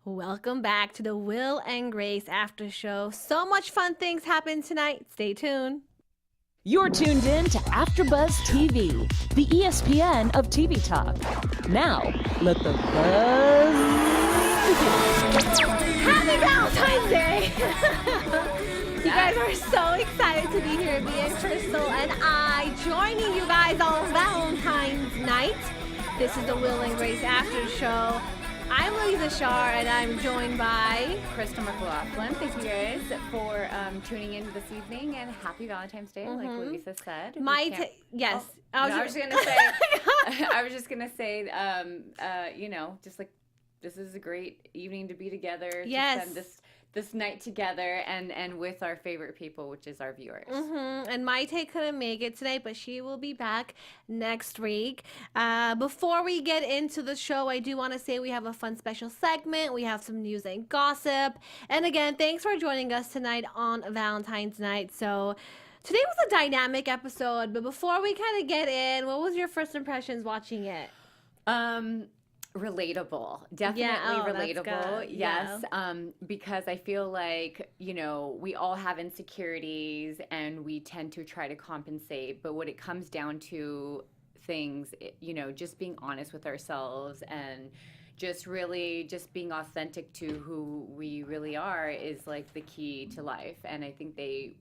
Welcome back to the Will and Grace After Show. So much fun things happen tonight. Stay tuned. You're tuned in to AfterBuzz TV, the ESPN of TV talk. Now, let the buzz begin. Happy Valentine's Day! You guys are so excited to be here, me and Crystal and I, joining you guys on Valentine's night. This is the Will and Grace After Show. I'm Olivia and I'm joined by Crystal McLaughlin. Thank you guys for tuning in this evening, and happy Valentine's Day, like Louisa said. Yes. I was just gonna say, just like this is a great evening to be together. Yes. To spend this night together and with our favorite people, which is our viewers. And Maite couldn't make it tonight, but she will be back next week. Before we get into the show, I do want to say we have a fun special segment. We have some news and gossip. And again, thanks for joining us tonight on Valentine's night. So today was a dynamic episode, but before we kind of get in, what was your first impressions watching it? Relatable, definitely relatable. Yes, because I feel like, we all have insecurities and we tend to try to compensate, but when it comes down to things, just being honest with ourselves and just being authentic to who we really are is like the key to life. And I think they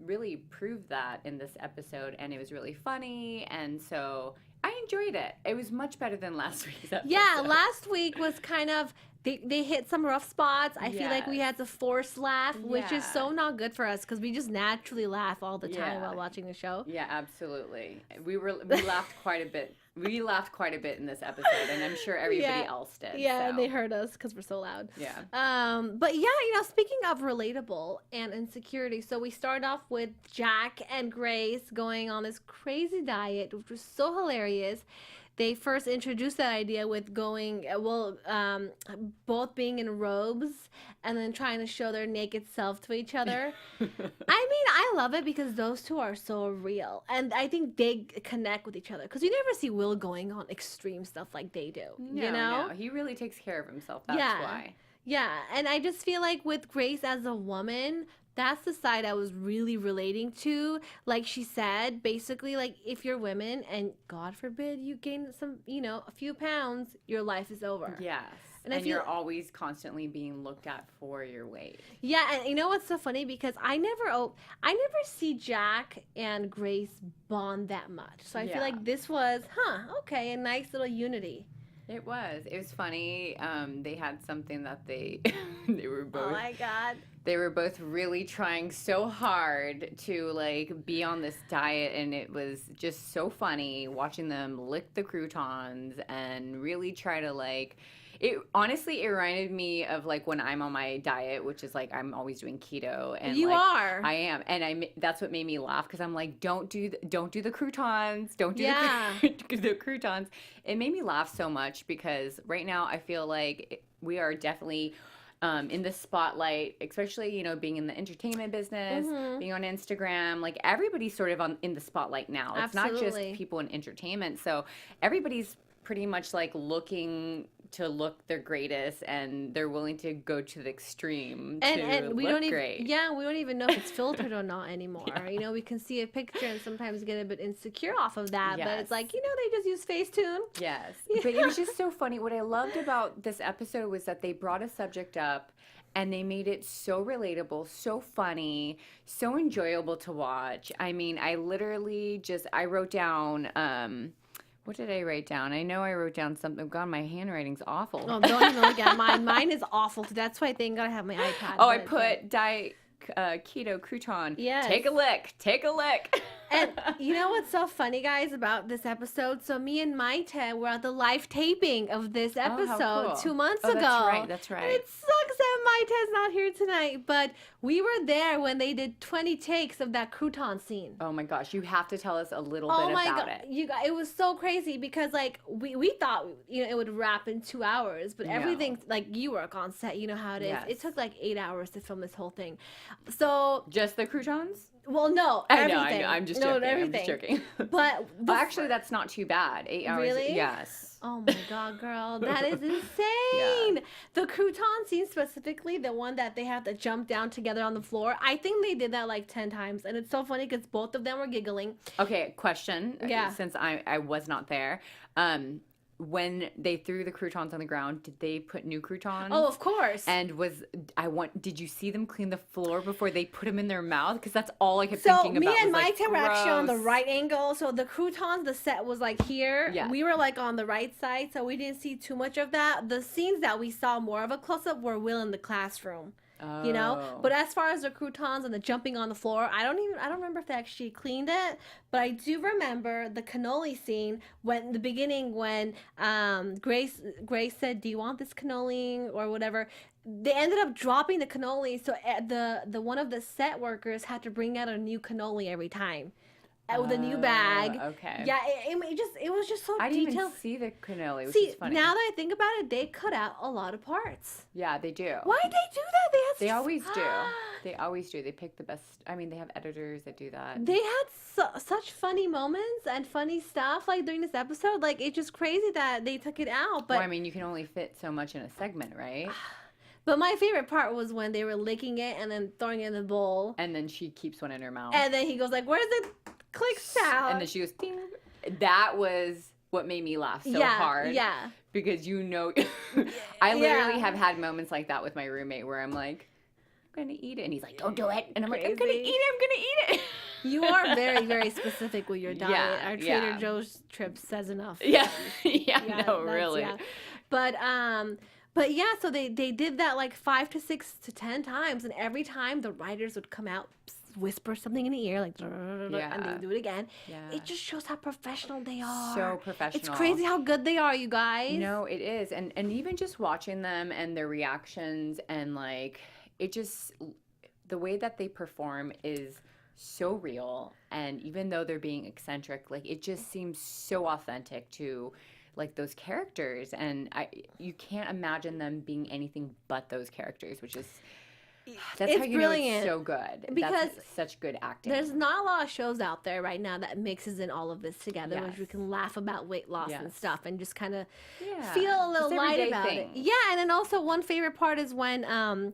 really proved that in this episode, and it was really funny, and so I enjoyed it. It was much better than last week's episode. Yeah, last week was kind of, they hit some rough spots. I feel like we had to force laugh, which is so not good for us because we just naturally laugh all the time while watching the show. Yeah, absolutely. We laughed quite a bit. We laughed quite a bit in this episode, and I'm sure everybody else did. Yeah, so. And they heard us because we're so loud. Yeah. But yeah, speaking of relatable and insecurity, so we start off with Jack and Grace going on this crazy diet, which was so hilarious. They first introduced that idea with going, both being in robes and then trying to show their naked self to each other. I love it because those two are so real. And I think they connect with each other because you never see Will going on extreme stuff like they do. No, he really takes care of himself. That's why. Yeah, and I just feel like with Grace as a woman, that's the side I was really relating to. Like she said, basically, like if you're women and God forbid you gain some, a few pounds, your life is over. Yes. And you're always constantly being looked at for your weight. Yeah, and you know what's so funny? Because I never see Jack and Grace bond that much. So I feel like this was, a nice little unity. It was funny. They had something that they were both. Oh my God. They were both really trying so hard to be on this diet, and it was just so funny watching them lick the croutons and really try to it reminded me of when I'm on my diet, which is I'm always doing keto, and you are. I am, and that's what made me laugh because I'm like, don't do the croutons, don't do the croutons. It made me laugh so much because right now I feel like we are definitely in the spotlight, especially being in the entertainment business, being on Instagram. Everybody's sort of in the spotlight now. It's not just people in entertainment, so everybody's pretty much looking to look their greatest, and they're willing to go to the extreme and we look don't even great. we don't even know if it's filtered or not anymore. We can see a picture and sometimes get a bit insecure off of that. Yes. But it's they just use Facetune. Yes. But it was just so funny. What I loved about this episode was that they brought a subject up and they made it so relatable, so funny, so enjoyable to watch. I literally I wrote down what did I write down? I know I wrote down something. God, my handwriting's awful. Oh, don't even look at mine. Mine is awful. That's why I thank God I have my iPad. Oh, I put diet keto crouton. Yes. Take a lick. And you know what's so funny, guys, about this episode? So me and Maite were at the live taping of this episode 2 months ago. That's right. And it sucks that Maite's not here tonight, but we were there when they did 20 takes of that crouton scene. Oh my gosh, you have to tell us a little bit about it. You guys, it was so crazy because we thought it would wrap in 2 hours, but everything you work on set, you know how it is. Yes. It took 8 hours to film this whole thing. So just the croutons? Well, no, everything. I know. I'm just joking. Everything. I'm just joking. But actually, that's not too bad. 8 hours. Really? Yes. Oh my God, girl, that is insane. scene, the crouton scene specifically, the one that they have to jump down together on the floor, I think they did that like 10 times. And it's so funny because both of them were giggling. Okay, question. Yeah. Since I was not there. When they threw the croutons on the ground, did they put new croutons? Oh, of course. And did you see them clean the floor before they put them in their mouth? Because that's all I kept thinking about. So me and my Mike were actually on the right angle. So the croutons, the set was like here. Yeah. We were like on the right side, so we didn't see too much of that. The scenes that we saw more of a close-up were Will in the classroom. You know, but as far as the croutons and the jumping on the floor, I don't remember if they actually cleaned it, but I do remember the cannoli scene when the beginning when Grace said, "Do you want this cannoli?" or whatever. They ended up dropping the cannoli, so the one of the set workers had to bring out a new cannoli every time. With a new bag. Okay. Yeah, it was just so I didn't detailed. even see the cannoli, which See, is funny. now that I think about it, they cut out a lot of parts. Yeah, they do. Why did they do that? They always do. They always do. They pick the best. I mean, they have editors that do that. They had such funny moments and funny stuff like during this episode. Like, it's just crazy that they took it out. But well, I mean, you can only fit so much in a segment, right? But my favorite part was when they were licking it and then throwing it in the bowl. And then she keeps one in her mouth. And then he goes like, "Where's the click sound?" And then she goes, "Ding." That was what made me laugh so hard. Yeah. Because I literally have had moments like that with my roommate where I'm like, "I'm going to eat it." And he's like, "Don't do it." And I'm like, "I'm going to eat it. You are very, very specific with your diet. Yeah, Our Trader Joe's trip says enough. Yeah. No, really. Yeah. But yeah, so they did that like 5 to 6 to 10 times, and every time the writers would come out, whisper something in the ear, like, and they do it again. Yeah. It just shows how professional they are. So professional. It's crazy how good they are, you guys. No, it is. And even just watching them and their reactions and like, it just, the way that they perform is so real. And even though they're being eccentric, like it just seems so authentic to like those characters. And you can't imagine them being anything but those characters, which is... That's it's how you brilliant. know it's so good. Because that's such good acting. There's not a lot of shows out there right now that mixes in all of this together, which we can laugh about weight loss and stuff and just kind of feel a little light about it. Yeah, and then also one favorite part is when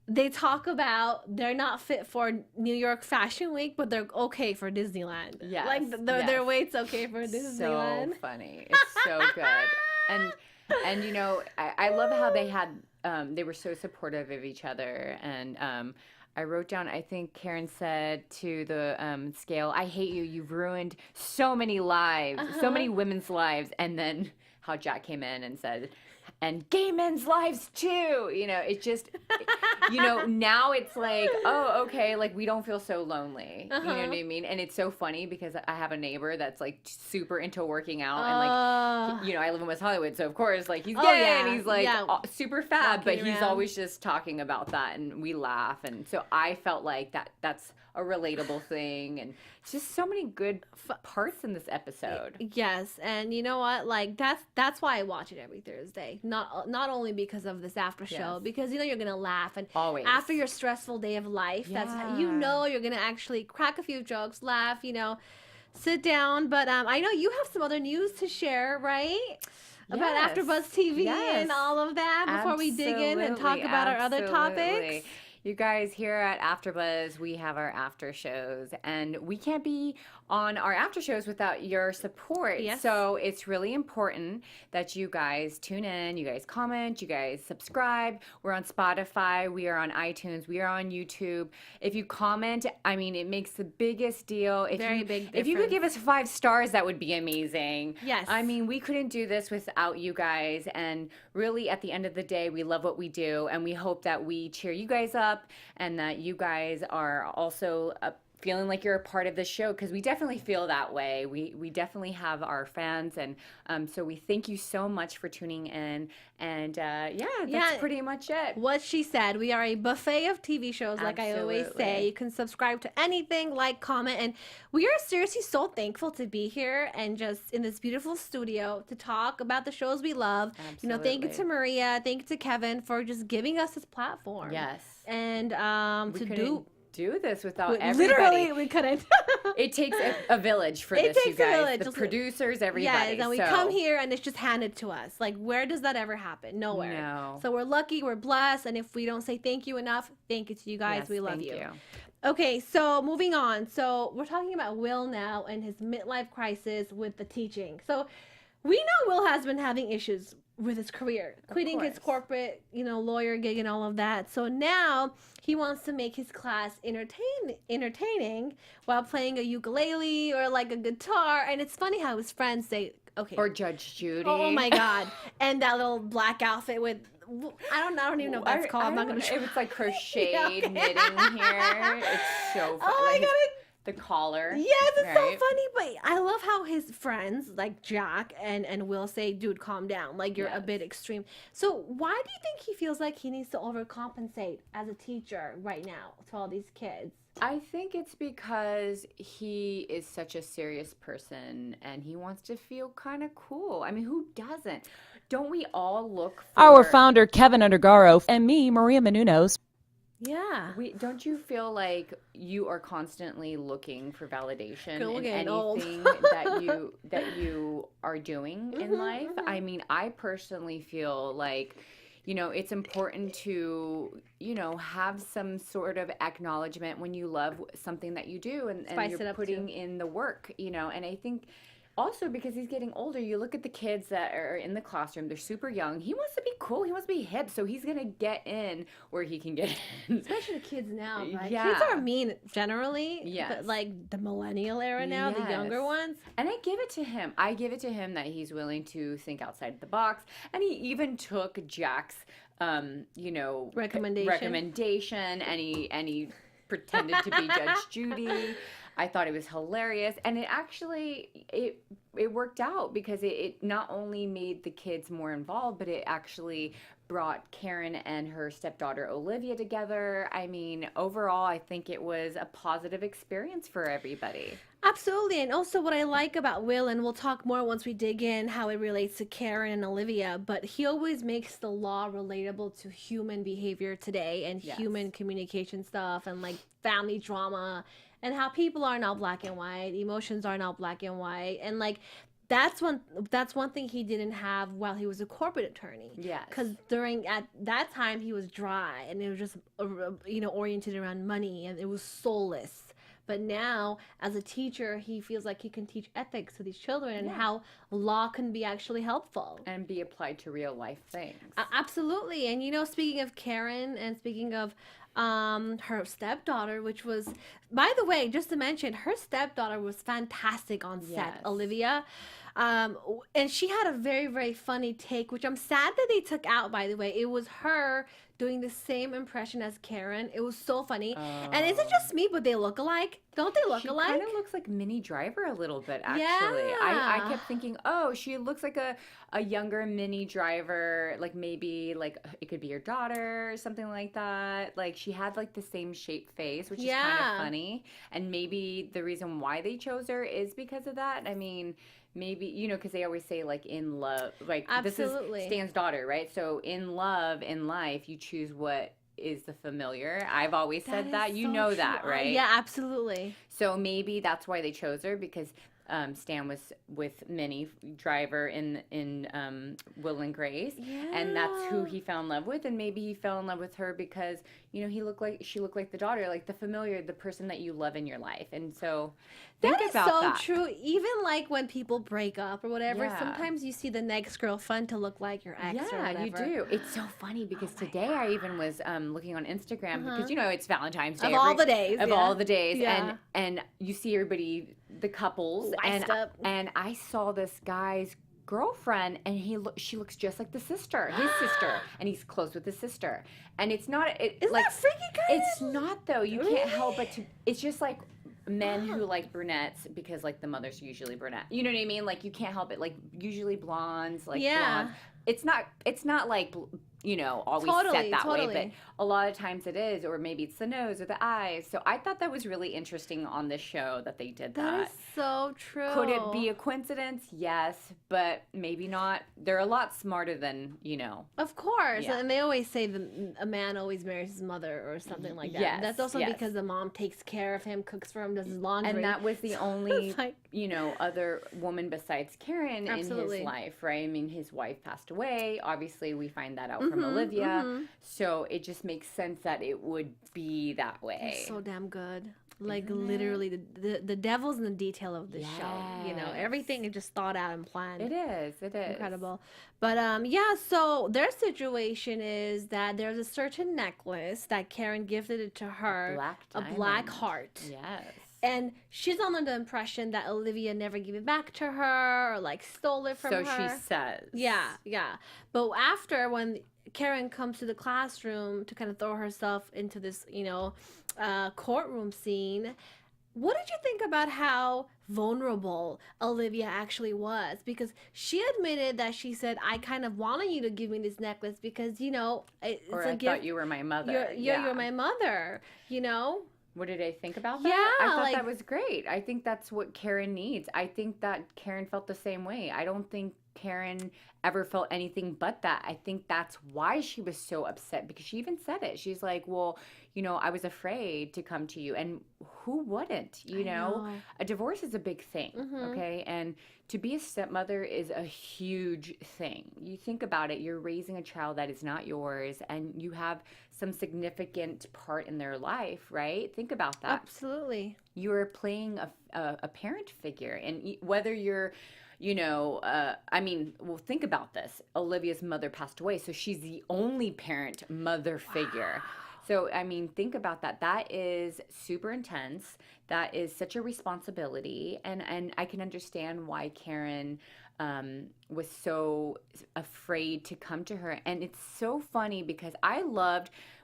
they talk about they're not fit for New York Fashion Week, but they're okay for Disneyland. Yes. Like their weight's okay for Disneyland. So funny. It's so good. And you know, I love how they had they were so supportive of each other. And I wrote down, I think Karen said to the scale, "I hate you. You've ruined so many lives, so many women's lives." And then how Jack came in and said, "And gay men's lives too." You know, it just, you know, now it's like, oh, okay, like we don't feel so lonely. You know what I mean? And it's so funny because I have a neighbor that's like super into working out and like, you know, I live in West Hollywood, so of course, like he's gay and he's like super fab, but he's always just talking about that and we laugh. And so I felt like that's a relatable thing, and just so many good parts in this episode. Yes, and you know what? Like that's why I watch it every Thursday. Not only because of this after show, because you know you're gonna laugh, and always after your stressful day of life, that's you know you're gonna actually crack a few jokes, laugh, you know, sit down. But I know you have some other news to share, right? About AfterBuzz TV and all of that before we dig in and talk about our other topics. You guys, here at AfterBuzz, we have our after shows, and we can't be on our after shows without your support. Yes. So it's really important that you guys tune in, you guys comment, you guys subscribe. We're on Spotify, we are on iTunes, we are on YouTube. If you comment, I mean, it makes the biggest deal. Very big difference. If you could give us 5 stars, that would be amazing. Yes. I mean, we couldn't do this without you guys, and really at the end of the day, we love what we do, and we hope that we cheer you guys up and that you guys are also feeling like you're a part of the show, because we definitely feel that way. We definitely have our fans, and so we thank you so much for tuning in. And that's pretty much it. What she said, we are a buffet of TV shows, like I always say. You can subscribe to anything, like, comment, and we are seriously so thankful to be here and just in this beautiful studio to talk about the shows we love. Absolutely. You know, thank you to Maria, thank you to Keven for just giving us this platform. Yes. And do this without everybody. Literally, we couldn't. It takes a village for this, you guys. A village. The producers, everybody. Yeah, and we come here and it's just handed to us. Like, where does that ever happen? Nowhere. No. So we're lucky, we're blessed, and if we don't say thank you enough, thank you to you guys. Yes, we love thank you. you. Okay, so moving on. So we're talking about Will now and his midlife crisis with the teaching. So we know Will has been having issues with his career, quitting his corporate, lawyer gig and all of that. So now he wants to make his class entertaining while playing a ukulele or like a guitar. And it's funny how his friends say, okay. Or Judge Judy. Oh my God. And that little black outfit with, I don't even know what that's called. I'm not going to try. It's like crocheted knitting here. It's so funny. Oh, I got it. The collar. Yes, it's so funny, but I love how his friends like Jack and Will say, dude, calm down. Like, you're a bit extreme. So why do you think he feels like he needs to overcompensate as a teacher right now to all these kids? I think it's because he is such a serious person and he wants to feel kind of cool. I mean, who doesn't? Don't we all look for... Our founder, Keven Undergaro, and me, Maria Menounos. Yeah. Don't you feel like you are constantly looking for validation in anything that you are doing in life? I mean, I personally feel like, it's important to, have some sort of acknowledgement when you love something that you do and you're putting in the work, and I think also because he's getting older, you look at the kids that are in the classroom, they're super young. He wants to be cool. He wants to be hip. So he's going to get in where he can get in. Especially the kids now, right? Yeah. Kids are mean generally. Yes. But like the millennial era now, the younger ones. And I give it to him. I give it to him that he's willing to think outside the box. And he even took Jack's, recommendation and he pretended to be Judge Judy. I thought it was hilarious, and it actually it worked out because it not only made the kids more involved, but it actually brought Karen and her stepdaughter Olivia together. I mean, overall, I think it was a positive experience for everybody. Absolutely. And also what I like about Will, and we'll talk more once we dig in how it relates to Karen and Olivia, but he always makes the law relatable to human behavior today and human communication stuff and like family drama and how people are not black and white, emotions are not black and white. And like that's one thing he didn't have while he was a corporate attorney. Yes. Because at that time he was dry and it was just oriented around money and it was soulless. But now, as a teacher, he feels like he can teach ethics to these children and how law can be actually helpful. And be applied to real life things. Absolutely. And, speaking of Karen and speaking of her stepdaughter, which was, by the way, just to mention, her stepdaughter was fantastic on set, Yes. Olivia. And she had a very, very funny take, which I'm sad that they took out, by the way. It was her doing the same impression as Karen. It was so funny. And is it just me, but they look alike? Don't they look alike? She kind of looks like Minnie Driver a little bit, actually. Yeah. I kept thinking, she looks like a younger Minnie Driver, like maybe like it could be your daughter or something like that. Like she had like the same shaped face, which is kind of funny. And maybe the reason why they chose her is because of that. I mean, maybe, because they always say like in love, like Absolutely. This is Stan's daughter, right? So in love, in life, you choose what is the familiar. I've always said that. You know that, right? Yeah, absolutely. So maybe that's why they chose her, because Stan was with Minnie Driver in Will and Grace, and that's who he fell in love with. And maybe he fell in love with her because she looked like the daughter, like the familiar, the person that you love in your life. And so think about that. That is so true. Even like when people break up or whatever, sometimes you see the next girlfriend to look like your ex or whatever. Yeah, you do. It's so funny because today I even was looking on Instagram because it's Valentine's Day of all the days, and you see everybody, the couples, and I saw this guy's girlfriend, and she looks just like his sister, and he's close with his sister. And it's not Isn't that freaky, guys? It's not though. You can't help but to. It's just like men who like brunettes because like the mother's usually brunette. You know what I mean? Like you can't help it. Like usually blondes, blondes. It's not like always set that way, but a lot of times it is, or maybe it's the nose or the eyes. So I thought that was really interesting on this show that they did that. That is so true. Could it be a coincidence? Yes, but maybe not. They're a lot smarter than, Of course. Yeah. And they always say a man always marries his mother or something like that. Yes, That's also because the mom takes care of him, cooks for him, does his laundry. And that was the only, other woman besides Karen in his life, right? I mean, his wife passed away. Obviously, we find that out from Olivia. So it just makes sense that it would be that way. It's so damn good. Like, literally, the devil's in the detail of the show. Everything is just thought out and planned. It is. Incredible. But, so their situation is that there's a certain necklace that Karen gifted it to her. A black heart. Yes. And she's under the impression that Olivia never gave it back to her or, stole it from her. So she says. Yeah. But after, when Karen comes to the classroom to kind of throw herself into this, courtroom scene, what did you think about how vulnerable Olivia actually was? Because she admitted that she said, I kind of wanted you to give me this necklace because, it's or a I gift. thought you were my mother. You're my mother, What did I think about that? Yeah, I thought that was great. I think that's what Karen needs. I think that Karen felt the same way. I don't think Karen ever felt anything but that. I think that's why she was so upset, because she even said it. She's like, well, I was afraid to come to you. And who wouldn't? A divorce is a big thing, okay? And to be a stepmother is a huge thing. You think about it, you're raising a child that is not yours, and you have some significant part in their life, right? Think about that. Absolutely. You're playing a parent figure, and whether you're think about this. Olivia's mother passed away, so she's the only parent mother figure. So, think about that. That is super intense. That is such a responsibility. And I can understand why Karen was so afraid to come to her. And it's so funny because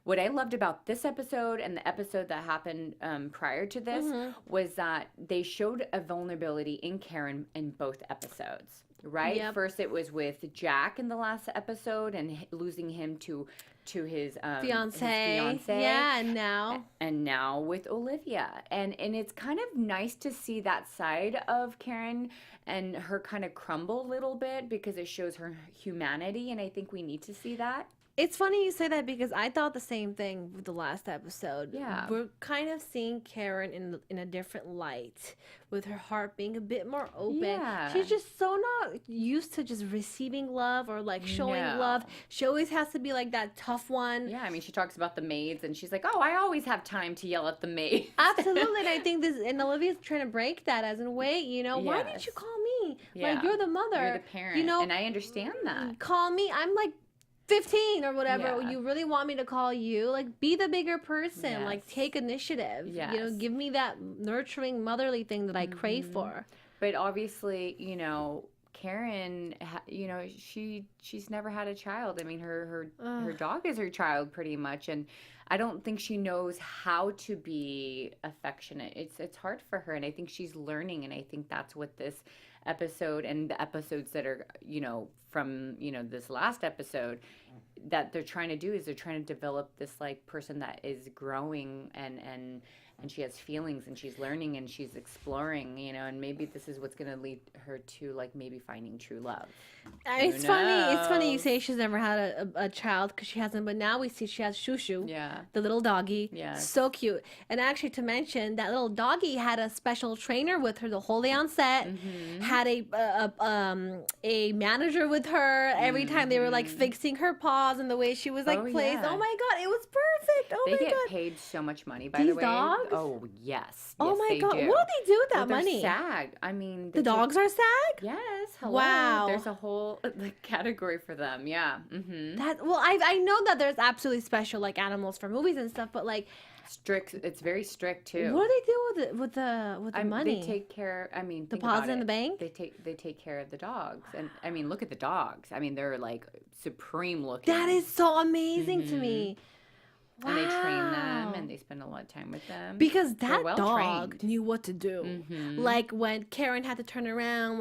what I loved about this episode and the episode that happened prior to this was that they showed a vulnerability in Karen in both episodes, right? Yep. First, it was with Jack in the last episode and losing him to his fiance. Yeah, and now with Olivia. And it's kind of nice to see that side of Karen and her kind of crumble a little bit, because it shows her humanity, and I think we need to see that. It's funny you say that, because I thought the same thing with the last episode. Yeah. We're kind of seeing Karen in a different light, with her heart being a bit more open. Yeah. She's just so not used to just receiving love or showing love. She always has to be that tough one. Yeah, she talks about the maids, and she's like, oh, I always have time to yell at the maids. Absolutely. And I think and Olivia's trying to break that, as in, wait, why didn't you call me? Yeah. You're the mother. You're the parent. And I understand that. Call me. I'm 15 or whatever. Yeah. You really want me to call you? Be the bigger person. Yes. Take initiative. Yes. Give me that nurturing motherly thing that I crave for. But obviously, Karen, she's never had a child. Her dog is her child pretty much, and I don't think she knows how to be affectionate. It's hard for her, and I think she's learning, and I think that's what this episode and the episodes that are, from, this last episode that they're trying to do is they're trying to develop this person that is growing and she has feelings, and she's learning, and she's exploring, and maybe this is what's going to lead her to maybe finding true love. It's funny you say she's never had a child, because she hasn't, but now we see she has Shushu, the little doggy. So cute. And actually, to mention, that little doggy had a special trainer with her the whole day on set, had a manager with her every time they were fixing her paws and the way she was placed. Yeah. Oh my god, it was perfect. They get paid so much money, by the way. These dogs? Oh yes. Oh my god, do. what do they do with that money? SAG. The dogs are SAG? Yes. Hello. Wow. There's a whole category for them. Yeah. I know that there's absolutely special animals for movies and stuff, but strict. It's very strict too. What do they do with the money? They take care. Deposit in the bank. They take care of the dogs, and look at the dogs. They're supreme looking. That is so amazing to me. Wow. And they train them, and they spend a lot of time with them. Because that well dog trained. knew what to do. When Karen had to turn around,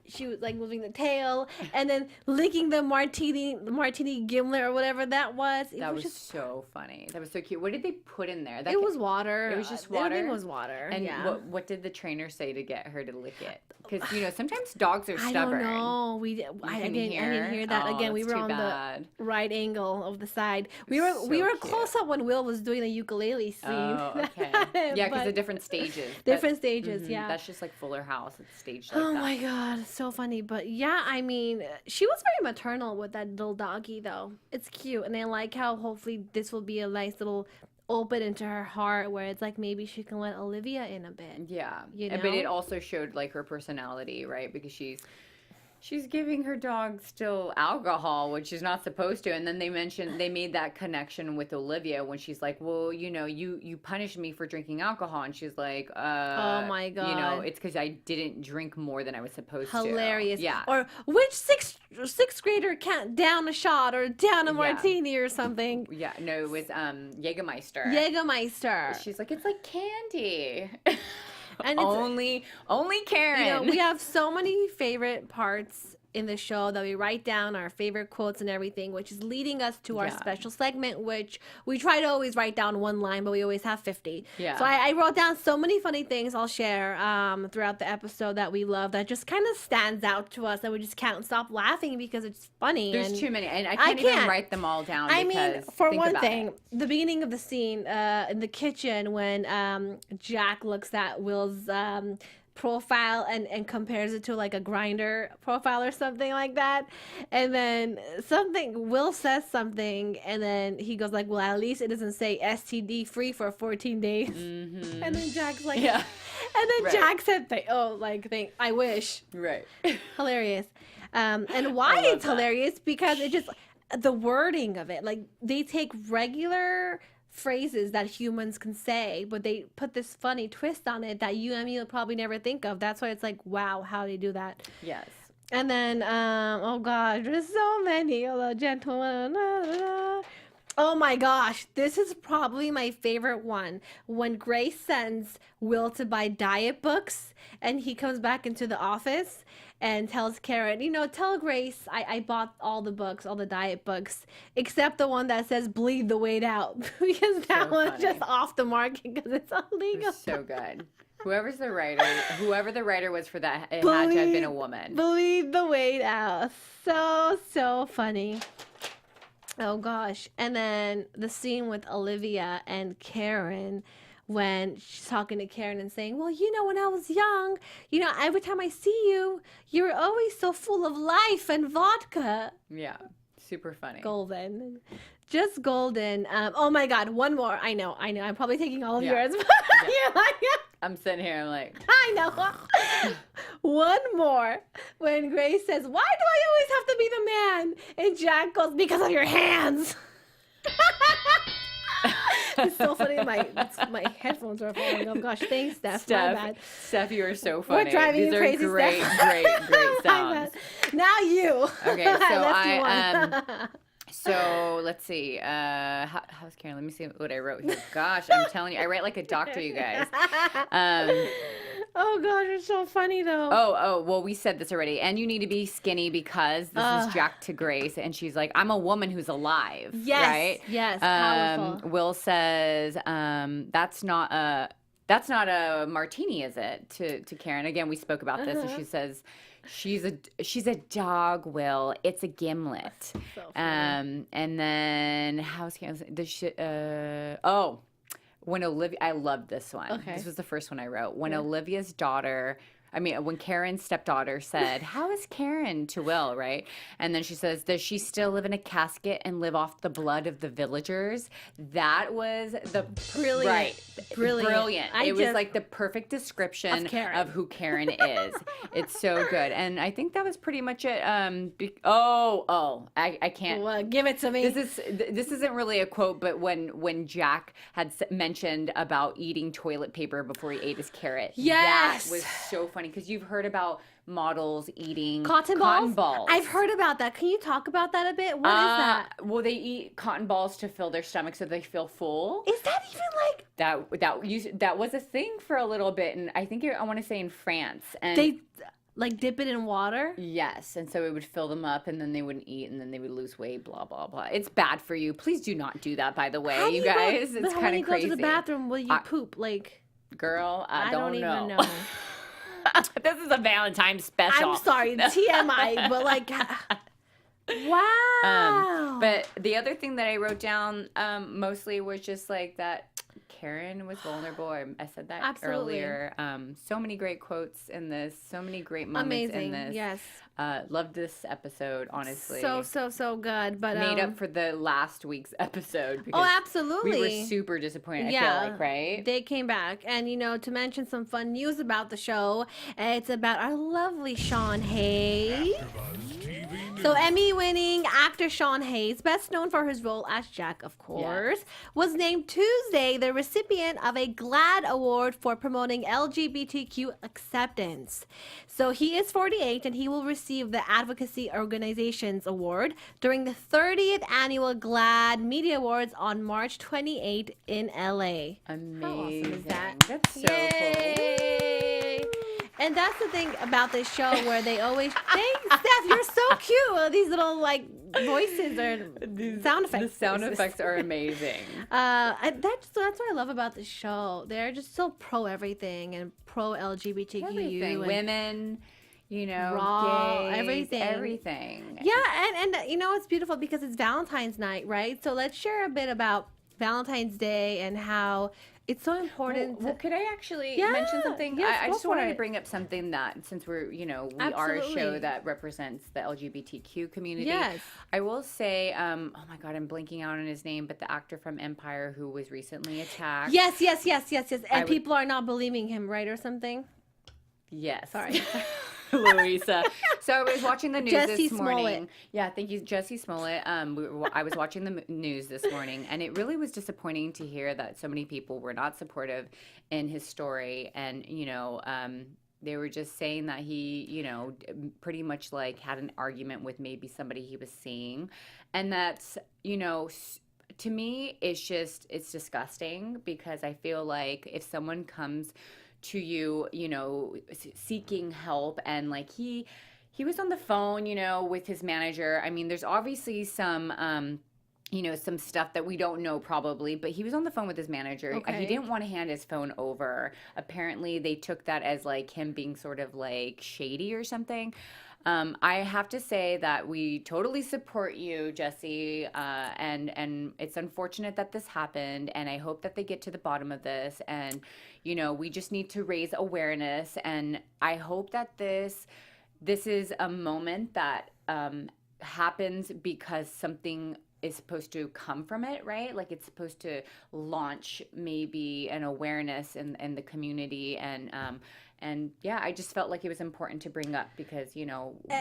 she was like moving the tail and then licking the martini gimlet or whatever that was. That was just so funny. That was so cute. What did they put in there? It was water. It was just water. Everything was water. And what did the trainer say to get her to lick it? Because sometimes dogs are stubborn. I don't know. I didn't hear that. Again, we were on the right angle of the side. We were close up when Will was doing the ukulele scene. Oh, okay. Yeah, because the different stages. Yeah. That's just like Fuller House. It's staged like that. Oh my God, so funny. But yeah, I mean, she was very maternal with that little doggy, though. It's cute, and I like how hopefully this will be a nice little open into her heart where it's like maybe she can let Olivia in a bit. Yeah, but it also showed like her personality, right? Because she's giving her dog still alcohol, which she's not supposed to. And then they made that connection with Olivia when she's like, well, you punished me for drinking alcohol. And she's like, oh my God. It's because I didn't drink more than I was supposed to. Hilarious. Yeah. Or which sixth grader can't down a shot or down a martini or something? Yeah. No, it was Jägermeister. Jägermeister. She's like, it's like candy. And it's, only Karen. We have so many favorite parts in the show that we write down our favorite quotes and everything, which is leading us to our special segment, which we try to always write down one line, but we always have 50. Yeah. So I wrote down so many funny things I'll share throughout the episode that we love that just kind of stands out to us, and we just can't stop laughing because it's funny. There's too many, and I can't even write them all down. I mean, for one thing, the beginning of the scene in the kitchen when Jack looks at Will's profile and compares it to like a Grindr profile or something like that, and then Will says something, and then he goes like, well, at least it doesn't say STD free for 14 days. Mm-hmm. And then Jack's like, yeah. And then Jack said I wish. Right. Hilarious. And why it's hilarious, because it just, the wording of it, like they take regular phrases that humans can say, but they put this funny twist on it that you and me will probably never think of. That's why it's like, wow, how they do that. Yes. And then, oh gosh, there's so many. Hello, gentlemen. Oh my gosh, this is probably my favorite one. When Grace sends Will to buy diet books, and he comes back into the office and tells Karen, tell Grace I bought all the books, all the diet books, except the one that says bleed the weight out, because that one's just off the market because it's illegal. It's so good. Whoever the writer was for that, it had to have been a woman. Bleed the weight out. So funny. Oh gosh. And then the scene with Olivia and Karen, when she's talking to Karen and saying, well, when I was young, every time I see you, you're always so full of life and vodka. Yeah. Super funny. Golden. Just golden. Oh my God. One more. I know. I'm probably taking all of yours. I'm sitting here. I'm like, I know. One more. When Grace says, why do I always have to be the man? And Jack goes, because of your hands. It's so funny. My headphones are falling off. Gosh, thanks, Steph. My bad. Steph, you are so funny. We're driving These you are crazy, great, Steph. great sounds. Now you. Okay, so so let's see. How's Karen? Let me see what I wrote here. Gosh, I'm telling you, I write like a doctor, you guys. Oh gosh, it's so funny though. Oh, well, we said this already. And you need to be skinny because this is Jack to Grace, and she's like, I'm a woman who's alive. Yes, right? Yes, powerful. Will says, that's not a martini, is it? To Karen. Again, we spoke about this, and she says, she's a dog, Will. It's a gimlet. So and then how's Karen? When Olivia, I loved this one. Okay. This was the first one I wrote. When Olivia's daughter, when Karen's stepdaughter said, how is Karen to Will, right? And then she says, does she still live in a casket and live off the blood of the villagers? That was the brilliant. Right. Brilliant. It was like the perfect description of who Karen is. It's so good. And I think that was pretty much it. I can't. Well, give it to me. This isn't really a quote, but when Jack had mentioned about eating toilet paper before he ate his carrot. Yes. That was so funny. Because you've heard about models eating cotton balls. I've heard about that. Can you talk about that a bit? What is that? Well, they eat cotton balls to fill their stomach so they feel full. Is that even like that was a thing for a little bit, and I think I want to say in France. And Like dip it in water? Yes, and so it would fill them up, and then they wouldn't eat, and then they would lose weight, blah, blah, blah. It's bad for you. Please do not do that, by the way, you guys. It's kind of crazy. When you go to the bathroom, will you poop? Like, girl, I don't even know. This is a Valentine's special. I'm sorry, TMI, but like, wow. But the other thing that I wrote down mostly was just like that Karen was vulnerable. I said that earlier. So many great quotes in this. So many great moments in this. Yes. Loved this episode, honestly. So good. But made up for the last week's episode. Because absolutely. We were super disappointed, I feel like, right? They came back. And, to mention some fun news about the show, it's about our lovely Sean Hayes. So Emmy-winning actor Sean Hayes, best known for his role as Jack, of course, was named Tuesday the recipient of a GLAAD Award for promoting LGBTQ acceptance. So he is 48, and he will receive the Advocacy Organizations Award during the 30th Annual GLAAD Media Awards on March 28 in LA. Amazing. How awesome is that? That's so cool. And that's the thing about this show where they always, thanks, Steph, you're so cute. These little, voices or sound effects. The sound effects are amazing. That's what I love about the show. They're just so pro everything and pro LGBTQ. Everything. And women, raw, gays, everything. Yeah, and it's beautiful because it's Valentine's night, right? So let's share a bit about Valentine's Day and how it's so important. Well, could I actually mention something? Yes, I just wanted to bring up something that, since we're, we are a show that represents the LGBTQ community. Yes. I will say, oh my God, I'm blanking out on his name, but the actor from Empire who was recently attacked. Yes. And people are not believing him, right, or something? Yes. Sorry. Louisa. So I was watching the news Jussie this morning. Smollett. Yeah, thank you, Jussie Smollett. I was watching the news this morning, and it really was disappointing to hear that so many people were not supportive in his story. And, they were just saying that he, pretty much had an argument with maybe somebody he was seeing. And that's, to me, it's disgusting because I feel like if someone comes to you, seeking help, and he was on the phone, with his manager. I mean, there's obviously some some stuff that we don't know probably, but he was on the phone with his manager. Okay. He didn't want to hand his phone over. Apparently they took that as him being sort of shady or something. I have to say that we totally support you, Jussie, and it's unfortunate that this happened, and I hope that they get to the bottom of this, and, we just need to raise awareness, and I hope that this is a moment that happens because something is supposed to come from it, right? It's supposed to launch maybe an awareness in the community, and yeah, I just felt like it was important to bring up because,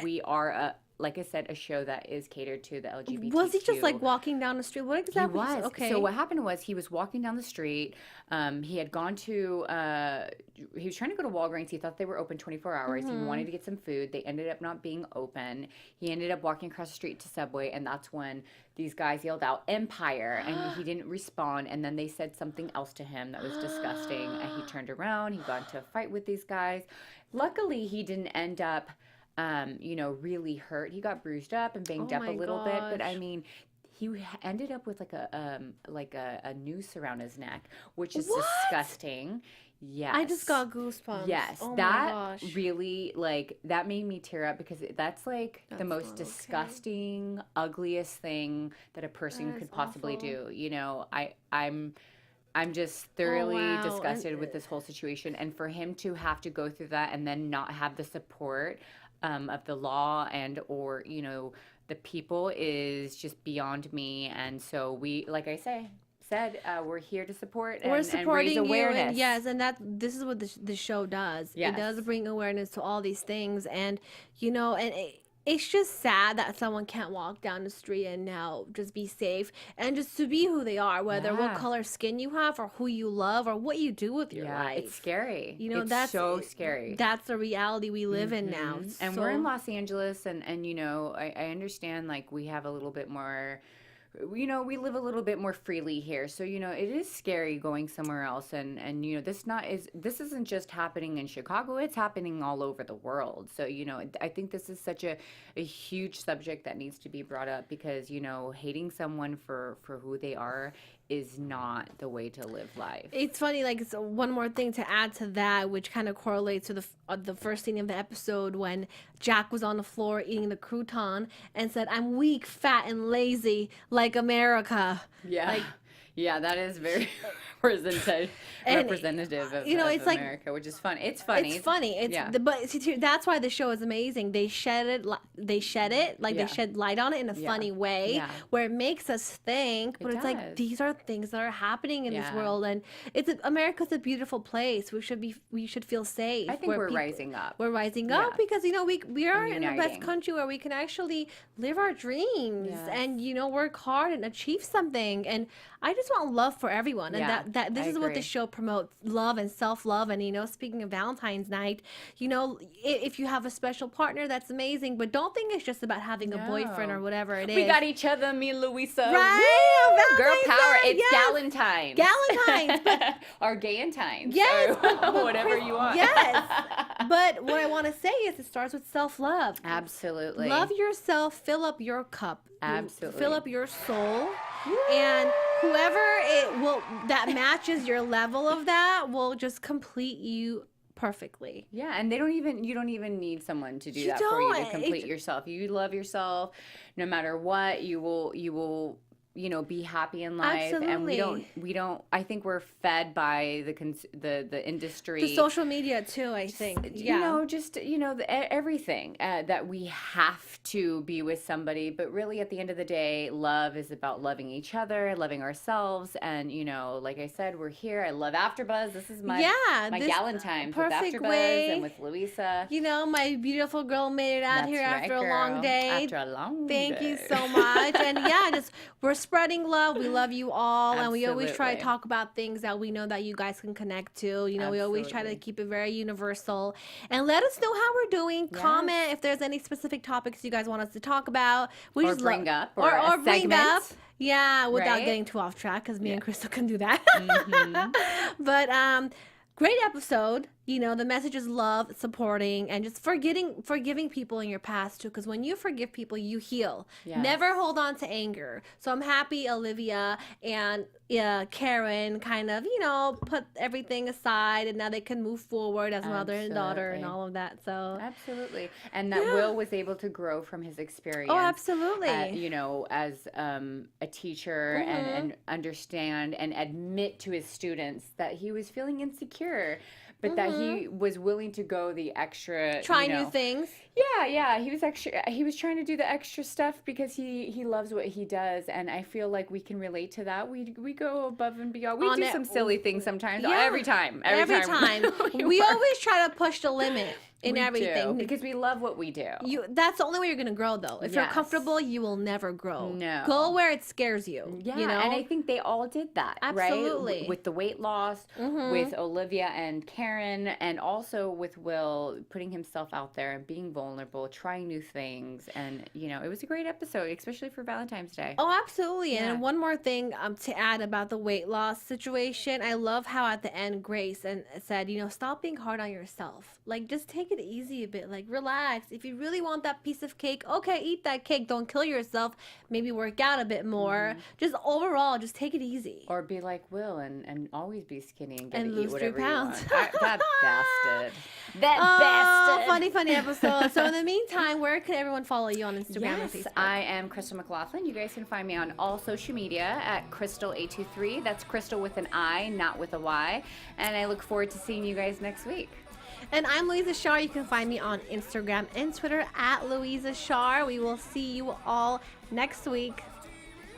we are like I said, a show that is catered to the LGBTQ. Was he just walking down the street? What exactly? He was. Okay. So what happened was he was walking down the street. He had gone to, he was trying to go to Walgreens. He thought they were open 24 hours. Mm-hmm. He wanted to get some food. They ended up not being open. He ended up walking across the street to Subway, and that's when these guys yelled out Empire, and he didn't respond. And then they said something else to him that was disgusting, and he turned around. He got into a fight with these guys. Luckily, he didn't end up really hurt. He got bruised up and banged up a little bit, but I mean, he ended up with a noose around his neck, which is disgusting. Yes. I just got goosebumps. Yes. Oh that my gosh. really, that made me tear up because that's the most disgusting, ugliest thing that a person could possibly do. I'm just thoroughly disgusted with this whole situation. And for him to have to go through that and then not have the support of the law and or the people is just beyond me. And so we, like I said, we're here to support and raise awareness. And this is what the show does. Yes. It does bring awareness to all these things, and it's just sad that someone can't walk down the street and now just be safe and just to be who they are, whether what color skin you have or who you love or what you do with your life. It's scary. It's that's so scary. That's the reality we live in now. And we're in Los Angeles, and I understand we have a little bit more you know, we live a little bit more freely here. So, you know, it is scary going somewhere else. And you know, this isn't just happening in Chicago. It's happening all over the world. So, you know, I think this is such a huge subject that needs to be brought up because, you know, hating someone for who they are is not the way to live life. It's funny, like, it's one more thing to add to that, which kind of correlates to the first scene of the episode when Jack was on the floor eating the crouton and said, "I'm weak, fat, and lazy like America." Yeah. Like, yeah, that is very representative of, you know, it's like America, which is fun. It's funny. It's funny. But see, that's why the show is amazing. They shed they shed light on it in a funny way where it makes us think. But it's like these are things that are happening in this world, and America's a beautiful place. We should feel safe. I think we're rising up. We're rising up because, you know, we are in the best country where we can actually live our dreams and, you know, work hard and achieve something. And I just want love for everyone, and that this is what the show promotes: love and self-love. And, you know, speaking of Valentine's night, you know, if you have a special partner, that's amazing, but don't think it's just about having a boyfriend or whatever it is. We got each other, me and Louisa. Right? Girl power. Night, it's Galentine's. Galentine's. But or Gayentine's. Yes. Or whatever you want. Yes. But what I want to say is it starts with self-love. Absolutely. Love yourself. Fill up your cup. Absolutely. Fill up your soul. And whoever that matches your level of that will just complete you perfectly. Yeah, and you don't even need someone to do that for you to complete yourself. You love yourself no matter what. You will you know, be happy in life. Absolutely. And we don't I think we're fed by the industry, the social media too, I think. You know, just, you know, everything that we have to be with somebody, but really at the end of the day, love is about loving each other, loving ourselves. And, you know, like I said, we're here. I love AfterBuzz. This is my Galentine's with AfterBuzz and with Louisa. You know, my beautiful girl made it out here after a long day. After a long Thank day. you so much. And we're spreading love. We love you all. Absolutely. And we always try to talk about things that we know that you guys can connect to. You know, we always try to keep it very universal. And let us know how we're doing. Yes. Comment if there's any specific topics you guys want us to talk about. We or bring up. Or bring up. Yeah, without getting too off track, because me and Crystal can do that. Mm-hmm. But great episode. You know, the message is love, supporting, and just forgiving people in your past too. Because when you forgive people, you heal. Yes. Never hold on to anger. So I'm happy Olivia and Karen kind of, you know, put everything aside, and now they can move forward as mother and daughter and all of that. So absolutely, and that Will was able to grow from his experience. Oh, absolutely. You know, as a teacher, and understand and admit to his students that he was feeling insecure. But that he was willing to go the extra, try new things. Yeah, he was trying to do the extra stuff because he loves what he does, and I feel like we can relate to that. We go above and beyond. We do some silly things sometimes. Every time. We always try to push the limit in everything because we love what we do. That's the only way you're going to grow, though. If you're comfortable, you will never grow. No. Go where it scares you. Yeah, you know? And I think they all did that. Absolutely. Right? With the weight loss, with Olivia and Karen, and also with Will putting himself out there and being vulnerable, trying new things. And, you know, it was a great episode, especially for Valentine's Day. Oh, absolutely. Yeah. And one more thing to add about the weight loss situation. I love how at the end Grace said, you know, stop being hard on yourself. Like, just take it easy a bit. Like, relax. If you really want that piece of cake, okay, eat that cake. Don't kill yourself. Maybe work out a bit more. Just overall, just take it easy. Or be like Will and always be skinny and get to lose eat whatever 3 pounds. You want. That bastard. Bastard. Funny episode. So in the meantime, where can everyone follow you on Instagram and Facebook? I am Crystal McLaughlin. You guys can find me on all social media at Crystal823. That's Crystal with an I, not with a Y. And I look forward to seeing you guys next week. And I'm Louisa Shar. You can find me on Instagram and Twitter at Louisa Shar. We will see you all next week.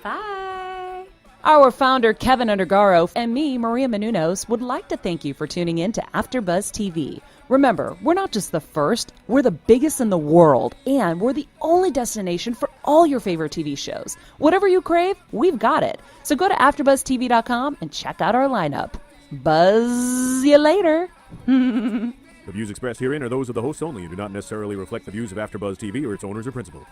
Bye. Our founder, Keven Undergaro, and me, Maria Menounos, would like to thank you for tuning in to AfterBuzz TV. Remember, we're not just the first, we're the biggest in the world, and we're the only destination for all your favorite TV shows. Whatever you crave, we've got it. So go to AfterBuzzTV.com and check out our lineup. Buzz you later. The views expressed herein are those of the hosts only and do not necessarily reflect the views of AfterBuzz TV or its owners or principals.